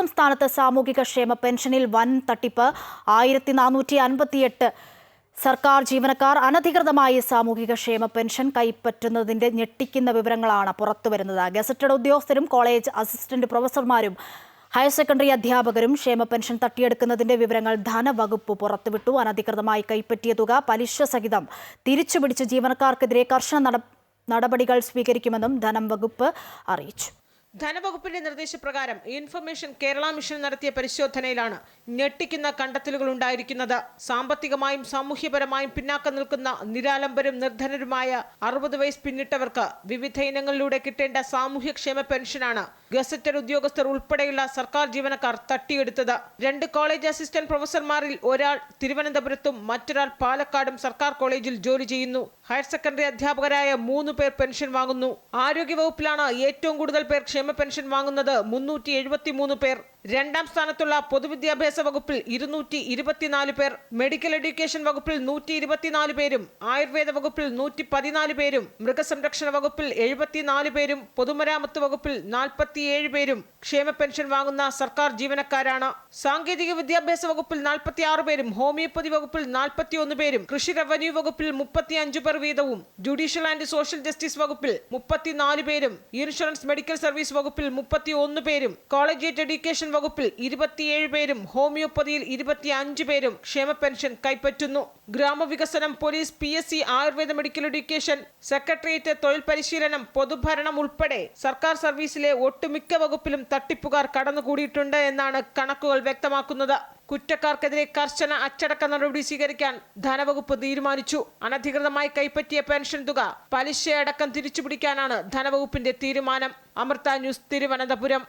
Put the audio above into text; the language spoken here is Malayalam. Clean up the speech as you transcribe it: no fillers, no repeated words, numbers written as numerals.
സംസ്ഥാനത്ത് സാമൂഹിക ക്ഷേമ പെൻഷനിൽ വൻ തട്ടിപ്പ്. 1458 സർക്കാർ ജീവനക്കാർ അനധികൃതമായി സാമൂഹിക ക്ഷേമ പെൻഷൻ കൈപ്പറ്റുന്നതിന്റെ ഞെട്ടിക്കുന്ന വിവരങ്ങളാണ് പുറത്തുവരുന്നത്. ഗസറ്റഡ് ഉദ്യോഗസ്ഥരും കോളേജ് അസിസ്റ്റന്റ് പ്രൊഫസർമാരും ഹയർ സെക്കൻഡറി അധ്യാപകരും ക്ഷേമ പെൻഷൻ തട്ടിയെടുക്കുന്നതിന്റെ വിവരങ്ങൾ ധനവകുപ്പ് പുറത്തുവിട്ടു. അനധികൃതമായി കൈപ്പറ്റിയ തുക പലിശ സഹിതം തിരിച്ചുപിടിച്ച് ജീവനക്കാർക്കെതിരെ കർശന നടപടികൾ സ്വീകരിക്കുമെന്നും ധനവകുപ്പ് അറിയിച്ചു. ധനവകുപ്പിന്റെ നിർദ്ദേശപ്രകാരം ഇൻഫർമേഷൻ കേരള മിഷൻ നടത്തിയ പരിശോധനയിലാണ് ഞെട്ടിക്കുന്ന കണ്ടെത്തലുകൾ ഉണ്ടായിരിക്കുന്നത്. സാമ്പത്തികമായും സാമൂഹ്യപരമായും പിന്നാക്കം നിൽക്കുന്ന നിരാലംബരും നിർധനരുമായ 60 വയസ്സ് പിന്നിട്ടവർക്ക് വിവിധ ഇനങ്ങളിലൂടെ കിട്ടേണ്ട സാമൂഹ്യക്ഷേമ പെൻഷനാണ് ഗസറ്റഡ് ഉദ്യോഗസ്ഥർ ഉൾപ്പെടെയുള്ള സർക്കാർ ജീവനക്കാർ തട്ടിയെടുത്തത്. 2 കോളേജ് അസിസ്റ്റന്റ് പ്രൊഫസർമാരിൽ ഒരാൾ തിരുവനന്തപുരത്തും മറ്റൊരാൾ പാലക്കാടും സർക്കാർ കോളേജിൽ ജോലി ചെയ്യുന്നു. ഹയർ സെക്കൻഡറി അധ്യാപകരായ 3 പേർ പെൻഷൻ വാങ്ങുന്നു. ആരോഗ്യവകുപ്പിലാണ് ഏറ്റവും കൂടുതൽ പേർ ക്ഷേമ പെൻഷൻ വാങ്ങുന്നത്, 373 പേർ. രണ്ടാം സ്ഥാനത്തുള്ള പൊതുവിദ്യാഭ്യാസ വകുപ്പിൽ 224 പേർ, മെഡിക്കൽ എഡ്യൂക്കേഷൻ വകുപ്പിൽ 124 പേരും, ആയുർവേദ വകുപ്പിൽ 114 പേരും, മൃഗസംരക്ഷണ വകുപ്പിൽ 74 പേരും, പൊതുമരാമത്ത് വകുപ്പിൽ 47 പേരും ക്ഷേമ പെൻഷൻ വാങ്ങുന്ന സർക്കാർ ജീവനക്കാരാണ്. സാങ്കേതിക വിദ്യാഭ്യാസ വകുപ്പിൽ 46 പേരും, ഹോമിയോപ്പതി വകുപ്പിൽ 41 പേരും, കൃഷി റവന്യൂ വകുപ്പിൽ 35 പേർ വീതവും, ജുഡീഷ്യൽ ആൻഡ് സോഷ്യൽ ജസ്റ്റിസ് വകുപ്പിൽ 34 പേരും, ഇൻഷുറൻസ് മെഡിക്കൽ സർവീസ് വകുപ്പിൽ 31 പേരും, കോളേജിയറ്റ് എഡ്യൂക്കേഷൻ വകുപ്പിൽ 27 പേരും, ഹോമിയോപ്പതിയിൽ 25 പേരും ക്ഷേമ പെൻഷൻ കൈപ്പറ്റുന്നു. ഗ്രാമവികസനം, police, PSC, Ayurveda medical education, secretariat, തൊഴിൽ പരിശീലനം, പൊതുഭരണം ഉൾപ്പെടെ സർക്കാർ സർവീസിലെ ഒട്ടുമിക്ക വകുപ്പിലും തട്ടിപ്പുകാർ കടന്നുകൂടിയിട്ടുണ്ട് എന്നാണ് കണക്കുകൾ വ്യക്തമാക്കുന്നത്. കുറ്റക്കാർക്കെതിരെ കർശന അച്ചടക്ക നടപടി സ്വീകരിക്കാൻ ധനവകുപ്പ് തീരുമാനിച്ചു. അനധികൃതമായി കൈപ്പറ്റിയ പെൻഷൻ തുക പലിശയടക്കം തിരിച്ചുപിടിക്കാനാണ് ധനവകുപ്പിന്റെ തീരുമാനം. അമൃത ന്യൂസ്, തിരുവനന്തപുരം.